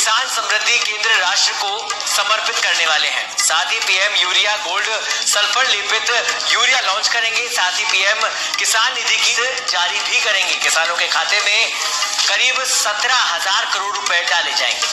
किसान समृद्धि केंद्र राष्ट्र को समर्पित करने वाले हैं। साथ ही पीएम यूरिया गोल्ड सल्फर लेपित यूरिया लॉन्च करेंगे। साथ ही पीएम किसान निधि की जारी भी करेंगे। किसानों के खाते में करीब 17,000 करोड़ रुपए डाले जाएंगे।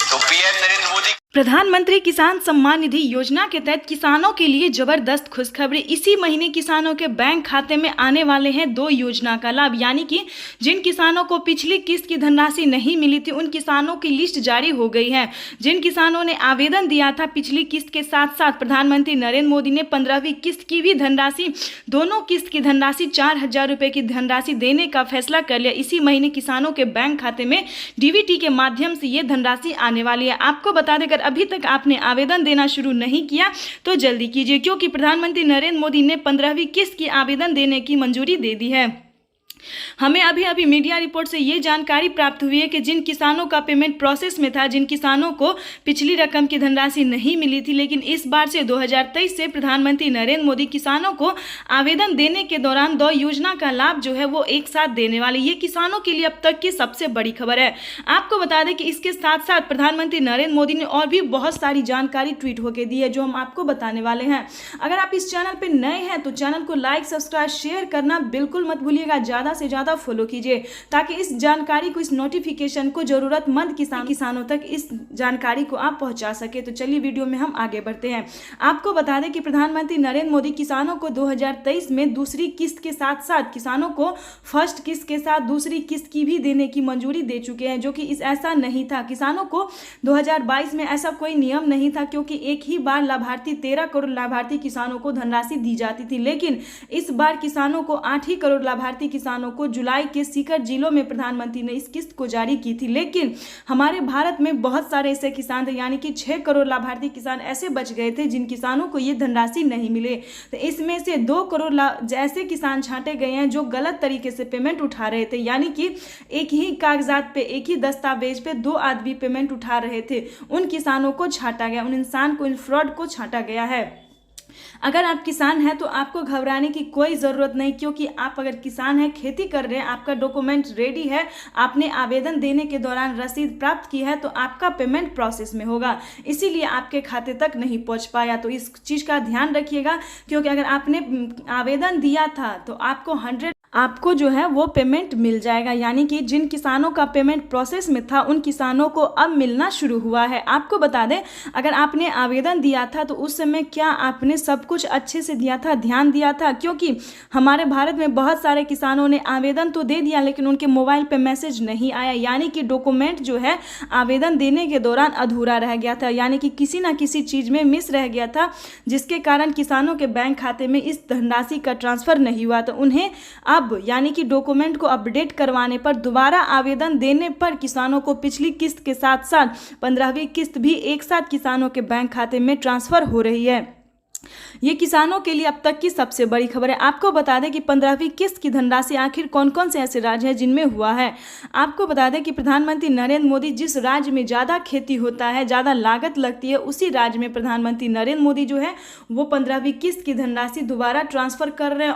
तो पीएम नरेंद्र मोदी प्रधानमंत्री किसान सम्मान निधि योजना के तहत किसानों के लिए जबरदस्त खुशखबरी। इसी महीने किसानों के बैंक खाते में आने वाले हैं 2 योजना का लाभ, यानी कि जिन किसानों को पिछली किस्त की धनराशि नहीं मिली थी उन किसानों की लिस्ट जारी हो गई है। जिन किसानों ने आवेदन दिया था पिछली किस्त के साथ साथ प्रधानमंत्री नरेंद्र मोदी ने 15वीं किस्त की भी धनराशि, दोनों किस्त की धनराशि 4,000 रुपये की धनराशि देने का फैसला कर लिया। इसी महीने किसानों के बैंक खाते में डीबीटी के माध्यम से ये धनराशि आने वाली है। आपको बता दें, अभी तक आपने आवेदन देना शुरू नहीं किया तो जल्दी कीजिए, क्योंकि प्रधानमंत्री नरेंद्र मोदी ने 15वीं किस्त की आवेदन देने की मंजूरी दे दी है। हमें अभी मीडिया रिपोर्ट से ये जानकारी प्राप्त हुई है कि जिन किसानों का पेमेंट प्रोसेस में था, जिन किसानों को पिछली रकम की धनराशि नहीं मिली थी, लेकिन इस बार से 2023 से प्रधानमंत्री नरेंद्र मोदी किसानों को आवेदन देने के दौरान 2 योजना का लाभ जो है वो एक साथ देने वाले। ये किसानों के लिए अब तक की सबसे बड़ी खबर है। आपको बता दें कि इसके साथ साथ प्रधानमंत्री नरेंद्र मोदी ने और भी बहुत सारी जानकारी ट्वीट होकर दी है, जो हम आपको बताने वाले हैं। अगर आप इस चैनल पर नए हैं तो चैनल को लाइक, सब्सक्राइब, शेयर करना बिल्कुल मत भूलिएगा। ज़्यादा से ज़्यादा फॉलो कीजिए ताकि इस जानकारी को, इस नोटिफिकेशन को जरूरतमंद किसानों तक इस जानकारी को आप पहुंचा सके। तो चलिए वीडियो में हम आगे बढ़ते हैं। आपको बता दें कि प्रधानमंत्री नरेंद्र मोदी किसानों को 2023 में दूसरी किस्त के साथ साथ किसानों को फर्स्ट किस्त के साथ दूसरी किस्त की भी देने की मंजूरी दे चुके हैं, जो कि ऐसा नहीं था। किसानों को 2022 में ऐसा कोई नियम नहीं था, क्योंकि एक ही बार लाभार्थी 13 करोड़ लाभार्थी किसानों को धनराशि दी जाती थी। लेकिन इस बार किसानों को 8 ही करोड़ लाभार्थी किसानों को जुलाई के सीकर जिलों में प्रधानमंत्री ने इस किस्त को जारी की थी। लेकिन हमारे भारत में बहुत सारे ऐसे किसान थे, यानी कि 6 करोड़ लाभार्थी किसान ऐसे बच गए थे जिन किसानों को ये धनराशि नहीं मिले। तो इसमें से 2 करोड़ ऐसे किसान छांटे गए हैं जो गलत तरीके से पेमेंट उठा रहे थे, यानी कि एक ही कागजात पे, एक ही दस्तावेज पे 2 आदमी पेमेंट उठा रहे थे। उन किसानों को छांटा गया, उन इंसान को, इन फ्रॉड को छांटा गया है। अगर आप किसान हैं तो आपको घबराने की कोई ज़रूरत नहीं, क्योंकि आप अगर किसान हैं, खेती कर रहे हैं, आपका डॉक्यूमेंट रेडी है, आपने आवेदन देने के दौरान रसीद प्राप्त की है, तो आपका पेमेंट प्रोसेस में होगा, इसीलिए आपके खाते तक नहीं पहुंच पाया। तो इस चीज़ का ध्यान रखिएगा, क्योंकि अगर आपने आवेदन दिया था तो आपको जो है वो पेमेंट मिल जाएगा, यानी कि जिन किसानों का पेमेंट प्रोसेस में था उन किसानों को अब मिलना शुरू हुआ है। आपको बता दें, अगर आपने आवेदन दिया था तो उस समय क्या आपने सब कुछ अच्छे से दिया था, ध्यान दिया था? क्योंकि हमारे भारत में बहुत सारे किसानों ने आवेदन तो दे दिया लेकिन उनके मोबाइल पे मैसेज नहीं आया, यानी कि डॉक्यूमेंट जो है आवेदन देने के दौरान अधूरा रह गया था, यानी कि किसी ना किसी चीज़ में मिस रह गया था, जिसके कारण किसानों के बैंक खाते में इस धनराशि का ट्रांसफ़र नहीं हुआ। तो उन्हें अब, यानी कि डॉक्यूमेंट को अपडेट करवाने पर, दोबारा आवेदन देने पर किसानों को पिछली किस्त के साथ साथ 15वीं किस्त भी एक साथ किसानों के बैंक खाते में ट्रांसफ़र हो रही है। ये किसानों के लिए अब तक की सबसे बड़ी खबर है। आपको बता दें कि 15वीं किस्त की धनराशि आखिर कौन कौन से ऐसे राज्य हैं जिनमें हुआ है। आपको बता दें कि प्रधानमंत्री नरेंद्र मोदी जिस राज्य में ज़्यादा खेती होता है, ज़्यादा लागत लगती है, उसी राज्य में प्रधानमंत्री नरेंद्र मोदी जो है वो 15वीं किस्त की धनराशि दोबारा ट्रांसफ़र कर रहे हैं,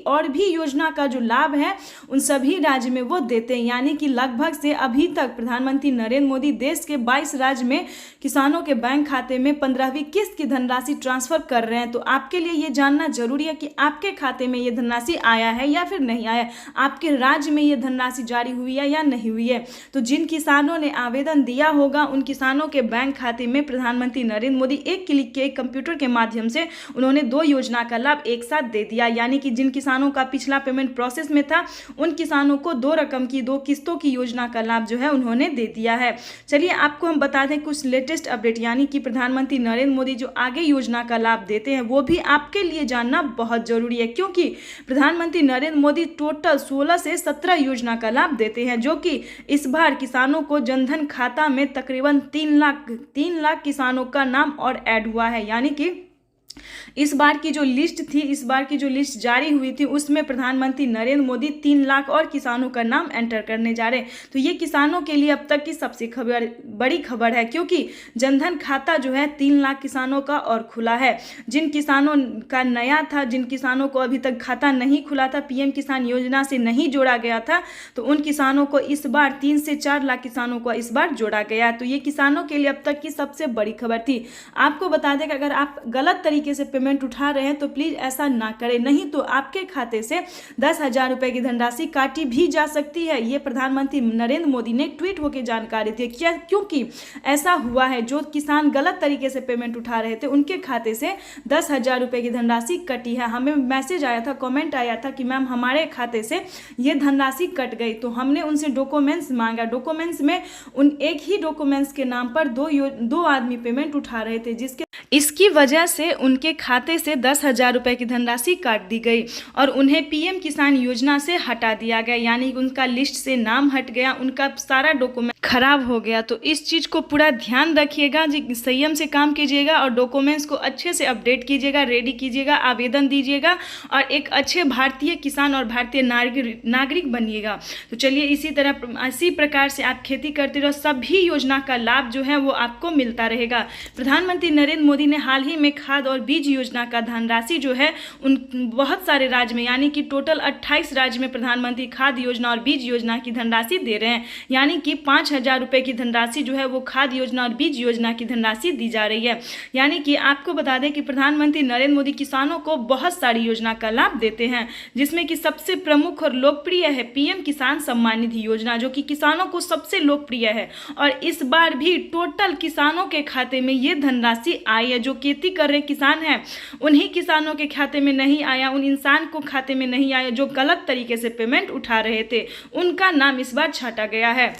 और भी योजना का जो लाभ है उन सभी राज्य में वो देते हैं, यानी कि लगभग से अभी तक प्रधानमंत्री नरेंद्र मोदी देश के 22 राज्य में किसानों के बैंक खाते में 15वीं किस्त की धनराशि ट्रांसफ़र कर रहे हैं। तो आपके लिए ये जानना जरूरी है कि आपके खाते में ये धनराशि आया है या फिर नहीं आया, आपके राज्य में ये धनराशि जारी हुई है या नहीं हुई है। तो जिन किसानों ने आवेदन दिया होगा उन किसानों के बैंक खाते में प्रधानमंत्री नरेंद्र मोदी एक क्लिक के कंप्यूटर के माध्यम से उन्होंने 2 योजना का लाभ एक साथ दे दिया, यानी कि जिन किसानों का पिछला पेमेंट प्रोसेस में था उन किसानों को 2 रकम की 2 किस्तों की योजना का लाभ जो है उन्होंने दे दिया है। चलिए आपको हम बता दें कुछ लेटेस्ट अपडेट, यानी कि प्रधानमंत्री नरेंद्र मोदी जो आगे योजना का लाभ देते हैं वो भी आपके लिए जानना बहुत जरूरी है, क्योंकि प्रधानमंत्री नरेंद्र मोदी टोटल 16 से 17 योजना का लाभ देते हैं, जो कि इस बार किसानों को जनधन खाता में तकरीबन 3 लाख किसानों का नाम और ऐड हुआ है, यानी कि इस बार की जो लिस्ट जारी हुई थी उसमें प्रधानमंत्री नरेंद्र मोदी 3 लाख और किसानों का नाम एंटर करने जा रहे हैं। तो ये किसानों के लिए अब तक की सबसे बड़ी खबर है, क्योंकि जनधन खाता जो है 3 लाख किसानों का और खुला है। जिन किसानों का नया था, जिन किसानों को अभी तक खाता नहीं खुला था, पीएम किसान योजना से नहीं जोड़ा गया था, तो उन किसानों को इस बार 3 से 4 लाख किसानों को इस बार जोड़ा गया। तो ये किसानों के लिए अब तक की सबसे बड़ी खबर थी। आपको बता दें कि अगर आप गलत तरीके से पेमेंट उठा रहे हैं तो प्लीज ऐसा ना करें, नहीं तो आपके खाते से 10,000 रुपए की धनराशि काटी भी जा सकती है। ये प्रधानमंत्री नरेंद्र मोदी ने ट्वीट होकर जानकारी दी, क्योंकि ऐसा हुआ है। जो किसान गलत तरीके से पेमेंट उठा रहे थे उनके खाते से 10,000 रुपए की धनराशि कटी है। हमें मैसेज आया था, कमेंट आया था कि मैम हमारे खाते से ये धनराशि कट गई। तो हमने उनसे डॉक्यूमेंट्स मांगा। डॉक्यूमेंट्स में उन एक ही डॉक्यूमेंट्स के नाम पर दो आदमी पेमेंट उठा रहे थे, इसकी वजह से उनके खाते से 10,000 रुपए की धनराशि काट दी गई और उन्हें पीएम किसान योजना से हटा दिया गया, यानी उनका लिस्ट से नाम हट गया, उनका सारा डॉक्यूमेंट खराब हो गया। तो इस चीज़ को पूरा ध्यान रखिएगा, संयम से काम कीजिएगा और डॉक्यूमेंट्स को अच्छे से अपडेट कीजिएगा, रेडी कीजिएगा, आवेदन दीजिएगा और एक अच्छे भारतीय किसान और भारतीय नागरिक बनिएगा। तो चलिए इसी प्रकार से आप खेती करते रहो, सभी योजना का लाभ जो है वो आपको मिलता रहेगा। प्रधानमंत्री नरेंद्र मोदी ने हाल ही में खाद और बीज योजना का धनराशि जो है उन बहुत सारे राज्य में, यानी कि टोटल 28 राज्य में प्रधानमंत्री खाद योजना और बीज योजना की धनराशि दे रहे हैं, यानी कि 5,000 रुपए की धनराशि जो है वो खाद योजना और बीज योजना की धनराशि दी जा रही है। यानी कि आपको बता दें कि प्रधानमंत्री नरेंद्र मोदी किसानों को बहुत सारी योजना का लाभ देते हैं, जिसमें कि सबसे प्रमुख और लोकप्रिय है पीएम किसान सम्मान निधि योजना, जो कि किसानों को सबसे लोकप्रिय है। और इस बार भी टोटल किसानों के खाते में ये धनराशि आई है। जो खेती कर रहे किसान हैं उन्हीं किसानों के खाते में नहीं आया, उन इंसान को खाते में नहीं आया जो गलत तरीके से पेमेंट उठा रहे थे, उनका नाम इस बार छाटा गया है,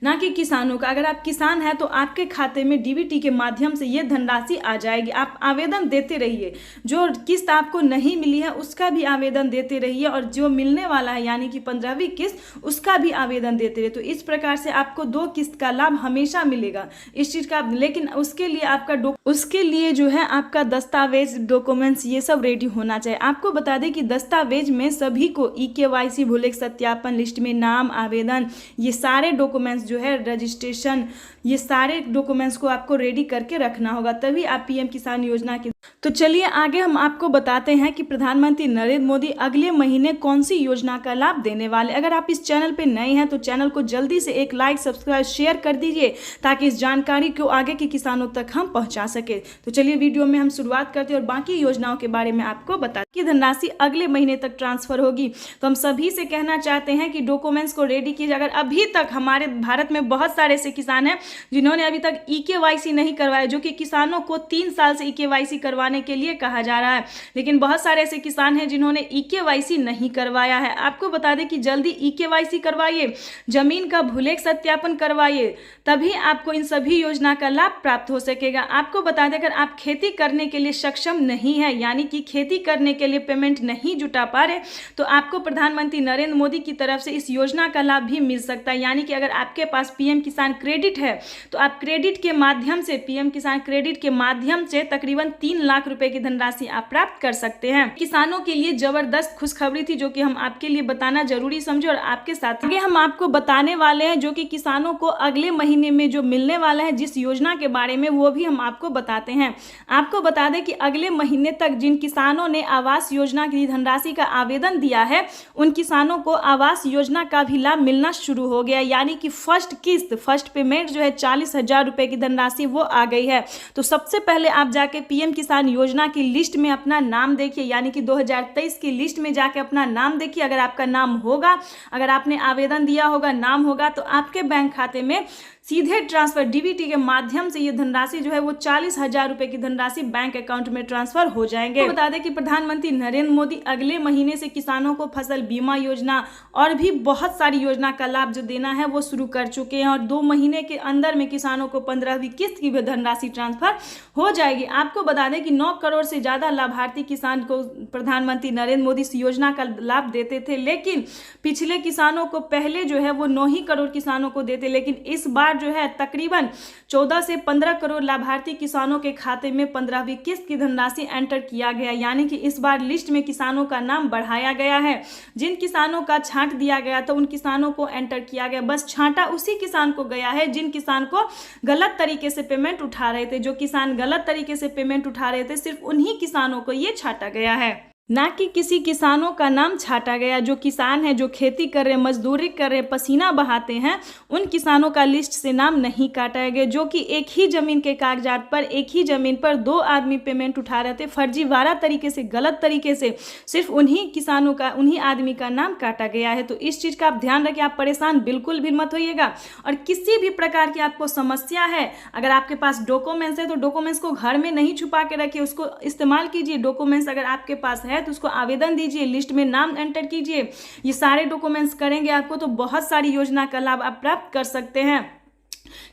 ना कि किसानों का। अगर आप किसान हैं तो आपके खाते में डीबीटी के माध्यम से ये धनराशि आ जाएगी। आप आवेदन देते रहिए, जो किस्त आपको नहीं मिली है उसका भी आवेदन देते रहिए और जो मिलने वाला है यानी कि 15वीं किस्त उसका भी आवेदन देते रहिए। तो इस प्रकार से आपको 2 किस्त का लाभ हमेशा मिलेगा इस चीज़ का। लेकिन उसके लिए जो है आपका दस्तावेज, डॉक्यूमेंट्स ये सब रेडी होना चाहिए। आपको बता दें कि दस्तावेज में सभी को EKYC, भूलेख सत्यापन, लिस्ट में नाम, आवेदन, ये सारे डॉक्यूमेंट्स जो है, रजिस्ट्रेशन, ये सारे डॉक्यूमेंट्स को आपको रेडी करके रखना होगा, तभी आप पीएम किसान योजना की। तो चलिए आगे हम आपको बताते हैं कि प्रधानमंत्री नरेंद्र मोदी अगले महीने कौन सी योजना का लाभ देने वाले। अगर आप इस चैनल पे नए हैं तो चैनल को जल्दी से एक लाइक, सब्सक्राइब, शेयर कर दीजिए ताकि इस जानकारी को आगे के किसानों तक हम पहुंचा सके। तो चलिए वीडियो में हम शुरुआत करते हैं और बाकी योजनाओं के बारे में आपको बताते हैं कि धनराशि अगले महीने तक ट्रांसफर होगी। तो हम सभी से कहना चाहते हैं कि डॉक्यूमेंट्स को रेडी कीजिए। अगर अभी तक हमारे भारत में बहुत सारे ऐसे किसान हैं जिन्होंने अभी तक EKYC नहीं करवाया, जो कि किसानों को 3 साल से EKYC करवाने के लिए कहा जा रहा है, लेकिन बहुत सारे ऐसे किसान हैं जिन्होंने EKYC नहीं करवाया है। आपको बता दें कि जल्दी EKYC करवाइए, जमीन का भूलेख सत्यापन करवाइए, तभी आपको इन सभी योजना का लाभ प्राप्त हो सकेगा। आपको बता दें अगर आप खेती करने के लिए सक्षम नहीं है, यानी कि खेती करने के लिए पेमेंट नहीं जुटा पा रहे, तो आपको प्रधानमंत्री नरेंद्र मोदी की तरफ से इस योजना का लाभ भी मिल सकता है। यानी कि अगर आपके पास पीएम किसान क्रेडिट है तो आप क्रेडिट के माध्यम से, पीएम किसान क्रेडिट के माध्यम से तकरीबन 3 लाख रुपए की धनराशि आप प्राप्त कर सकते हैं। किसानों के लिए जबरदस्त खुशखबरी थी जो कि हम आपके लिए बताना जरूरी समझे और आपके साथ आगे हम आपको बताने वाले हैं, जो कि किसानों को अगले महीने में जो मिलने वाला है जिस योजना के बारे में, वो भी हम आपको बताते हैं। आपको बता दें कि अगले महीने तक जिन किसानों ने आवास योजना की धनराशि का आवेदन दिया है उन किसानों को आवास योजना का भी लाभ मिलना शुरू हो गया, यानी कि फर्स्ट पेमेंट जो है 40,000 रुपए की धनराशि वो आ गई है। तो सबसे पहले आप जाके पीएम किसान योजना की लिस्ट में अपना नाम देखिए, यानी कि 2023 की लिस्ट में जाके अपना नाम देखिए। अगर आपका नाम होगा, अगर आपने आवेदन दिया होगा, नाम होगा, तो आपके बैंक खाते में सीधे ट्रांसफर डीबीटी के माध्यम से ये धनराशि जो है वो 40,000 रुपए की धनराशि बैंक अकाउंट में ट्रांसफर हो जाएंगे। तो बता दें कि प्रधानमंत्री नरेंद्र मोदी अगले महीने से किसानों को फसल बीमा योजना और भी बहुत सारी योजना का लाभ जो देना है वो शुरू कर चुके हैं और 2 महीने के अंदर अंदर में किसानों को 15वीं किस्त की धनराशि ट्रांसफर हो जाएगी। आपको बता दें कि 9 करोड़ से ज़्यादा लाभार्थी किसान को प्रधानमंत्री नरेंद्र मोदी इस योजना का लाभ देते थे, लेकिन पिछले किसानों को पहले जो है वो 9 ही करोड़ किसानों को देते, लेकिन इस बार जो है तकरीबन 14 से 15 करोड़ लाभार्थी किसानों के खाते में 15वीं किस्त की धनराशि एंटर किया गया। यानी कि इस बार लिस्ट में किसानों का नाम बढ़ाया गया है। जिन किसानों का छांट दिया गया था उन किसानों को एंटर किया गया, बस छांटा उसी किसान को गया है जिन किसान को गलत तरीके से पेमेंट उठा रहे थे। जो किसान गलत तरीके से पेमेंट उठा रहे थे सिर्फ उन्हीं किसानों को ये छांटा गया है, ना कि किसी किसानों का नाम छाटा गया। जो किसान है, जो खेती कर रहे, मजदूरी कर रहे, पसीना बहाते हैं, उन किसानों का लिस्ट से नाम नहीं काटा गया। जो कि एक ही जमीन के कागजात पर, एक ही जमीन पर 2 आदमी पेमेंट उठा रहे थे, फर्जीवाड़ा तरीके से, गलत तरीके से, सिर्फ उन्हीं किसानों का, उन्हीं आदमी का नाम काटा गया है। तो इस चीज़ का आप ध्यान रखिए, आप परेशान बिल्कुल भी मत होइएगा। और किसी भी प्रकार की आपको समस्या है, अगर आपके पास डॉक्यूमेंट्स है तो डॉक्यूमेंट्स को घर में नहीं छुपा के रखिए, उसको इस्तेमाल कीजिए। डॉक्यूमेंट्स अगर आपके पास है तो उसको आवेदन दीजिए, लिस्ट में नाम एंटर कीजिए। ये सारे डॉक्यूमेंट्स करेंगे आपको तो बहुत सारी योजना का लाभ आप प्राप्त कर सकते हैं।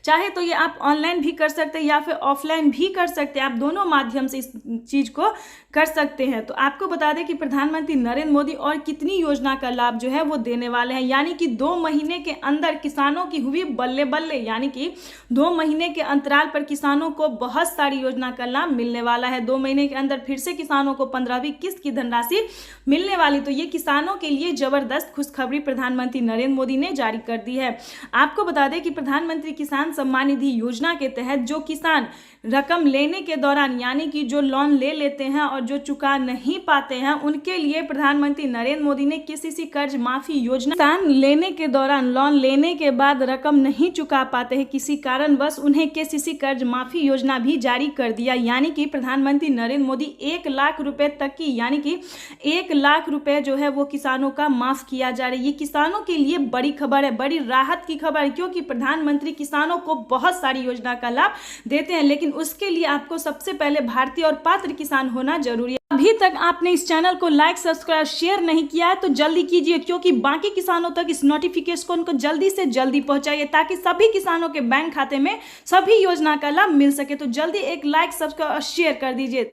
चाहे तो ये आप ऑनलाइन भी कर सकते हैं या फिर ऑफलाइन भी कर सकते हैं, आप दोनों माध्यम से इस चीज़ को कर सकते हैं। तो आपको बता दें कि प्रधानमंत्री नरेंद्र मोदी और कितनी योजना का लाभ जो है वो देने वाले हैं। यानी कि 2 महीने के अंदर किसानों की हुई बल्ले बल्ले, यानी कि 2 महीने के अंतराल पर किसानों को बहुत सारी योजना का लाभ मिलने वाला है। 2 महीने के अंदर फिर से किसानों को 15वीं किस्त की धनराशि मिलने वाली। तो ये किसानों के लिए जबरदस्त खुशखबरी प्रधानमंत्री नरेंद्र मोदी ने जारी कर दी है। आपको बता दें कि प्रधानमंत्री किसान सम्मान निधि योजना के तहत जो किसान रकम लेने के दौरान, यानी कि जो लोन ले लेते हैं और जो चुका नहीं पाते हैं, उनके लिए प्रधानमंत्री नरेंद्र मोदी ने केसीसी कर्ज माफी योजना, किसान लेने के दौरान, लोन लेने के बाद रकम नहीं चुका पाते हैं किसी कारणवश, उन्हें केसीसी कर्ज माफी योजना भी जारी कर दिया। यानी कि प्रधानमंत्री नरेंद्र मोदी 1 लाख रुपए तक की, यानी कि 1 लाख रुपए जो है वो किसानों का माफ किया जा रहा है। ये किसानों के लिए बड़ी खबर है, बड़ी राहत की खबर है, क्योंकि प्रधानमंत्री किसानों को बहुत सारी योजना का लाभ देते हैं, लेकिन उसके लिए आपको सबसे पहले भारतीय और पात्र किसान होना जरूरी है। अभी तक आपने इस चैनल को लाइक, सब्सक्राइब, शेयर नहीं किया है तो जल्दी कीजिए, क्योंकि बाकी किसानों तक इस नोटिफिकेशन को जल्दी से जल्दी पहुंचाइए ताकि सभी किसानों के बैंक खाते में सभी योजना का लाभ मिल सके। तो जल्दी एक लाइक, सब्सक्राइब और शेयर कर दीजिए।